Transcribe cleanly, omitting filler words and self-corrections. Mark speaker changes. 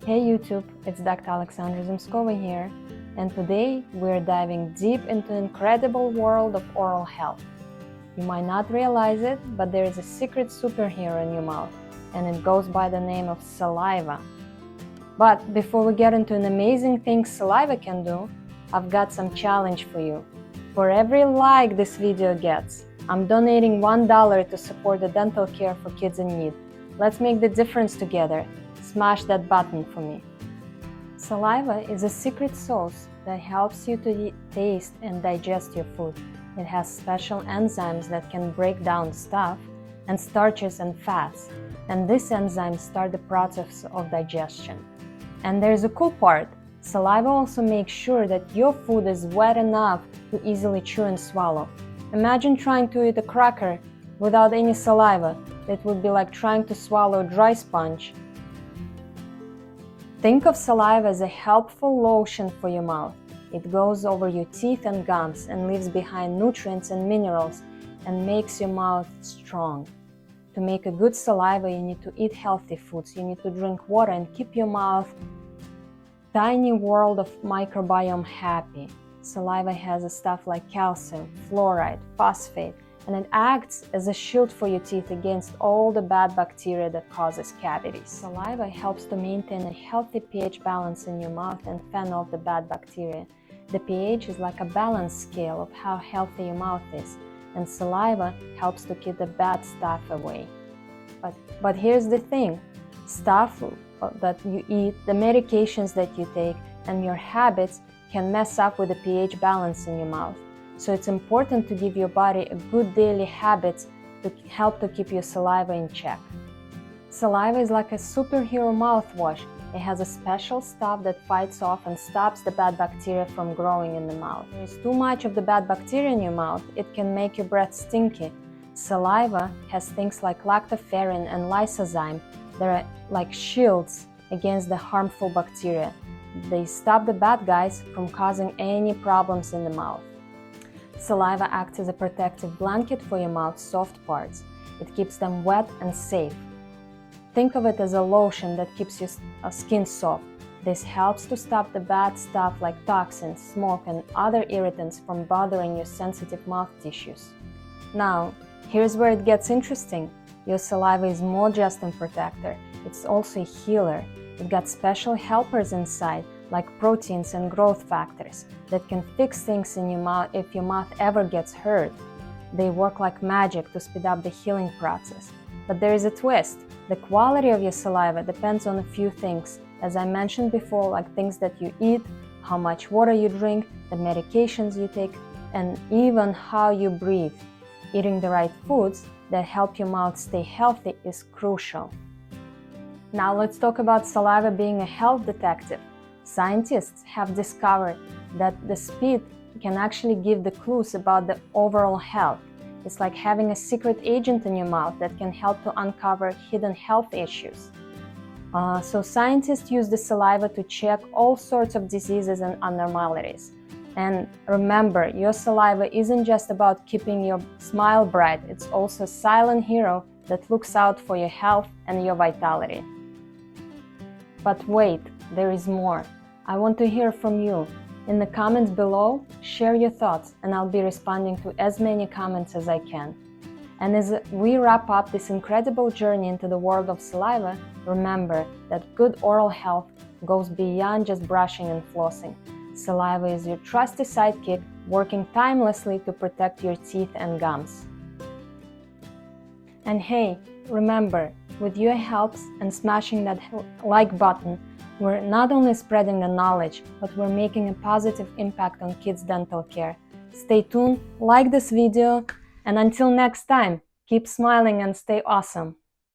Speaker 1: Hey YouTube, it's Dr. Alexandra Zemskova here, and today we're diving deep into the incredible world of oral health. You might not realize it, but there is a secret superhero in your mouth, and it goes by the name of saliva. But before we get into an amazing thing saliva can do, I've got some challenge for you. For every like this video gets, I'm donating $1 to support the dental care for kids in need. Let's make the difference together. Smash that button for me. Saliva is a secret sauce that helps you to taste and digest your food. It has special enzymes that can break down stuff and starches and fats, and these enzymes start the process of digestion. And there's a cool part. Saliva also makes sure that your food is wet enough to easily chew and swallow. Imagine trying to eat a cracker without any saliva. It would be like trying to swallow a dry sponge. Think of saliva as a helpful lotion for your mouth. It goes over your teeth and gums and leaves behind nutrients and minerals and makes your mouth strong. To make a good saliva, you need to eat healthy foods, you need to drink water and keep your mouth tiny world of microbiome happy. Saliva has stuff like calcium, fluoride, phosphate, and it acts as a shield for your teeth against all the bad bacteria that causes cavities. Saliva helps to maintain a healthy pH balance in your mouth and fend off the bad bacteria. The pH is like a balance scale of how healthy your mouth is, and saliva helps to keep the bad stuff away. But here's the thing, stuff that you eat, the medications that you take, and your habits can mess up with the pH balance in your mouth. So it's important to give your body a good daily habits to help to keep your saliva in check. Saliva is like a superhero mouthwash. It has a special stuff that fights off and stops the bad bacteria from growing in the mouth. If there is too much of the bad bacteria in your mouth, it can make your breath stinky. Saliva has things like lactoferrin and lysozyme that are like shields against the harmful bacteria. They stop the bad guys from causing any problems in the mouth. Saliva acts as a protective blanket for your mouth's soft parts. It keeps them wet and safe. Think of it as a lotion that keeps your skin soft. This helps to stop the bad stuff like toxins, smoke, and other irritants from bothering your sensitive mouth tissues. Now, here's where it gets interesting. Your saliva is more just a protector, it's also a healer. It got special helpers inside, like proteins and growth factors, that can fix things in your mouth if your mouth ever gets hurt. They work like magic to speed up the healing process. But there is a twist. The quality of your saliva depends on a few things, as I mentioned before, like things that you eat, how much water you drink, the medications you take, and even how you breathe. Eating the right foods that help your mouth stay healthy is crucial. Now let's talk about saliva being a health detective. Scientists have discovered that the spit can actually give the clues about the overall health. It's like having a secret agent in your mouth that can help to uncover hidden health issues. So scientists use the saliva to check all sorts of diseases and abnormalities. And remember, your saliva isn't just about keeping your smile bright, it's also a silent hero that looks out for your health and your vitality. But wait, there is more. I want to hear from you. In the comments below, share your thoughts and I'll be responding to as many comments as I can. And as we wrap up this incredible journey into the world of saliva, remember that good oral health goes beyond just brushing and flossing. Saliva is your trusty sidekick, working tirelessly to protect your teeth and gums. And hey, remember, with your helps and smashing that like button, we're not only spreading the knowledge, but we're making a positive impact on kids' dental care. Stay tuned, like this video, and until next time, keep smiling and stay awesome.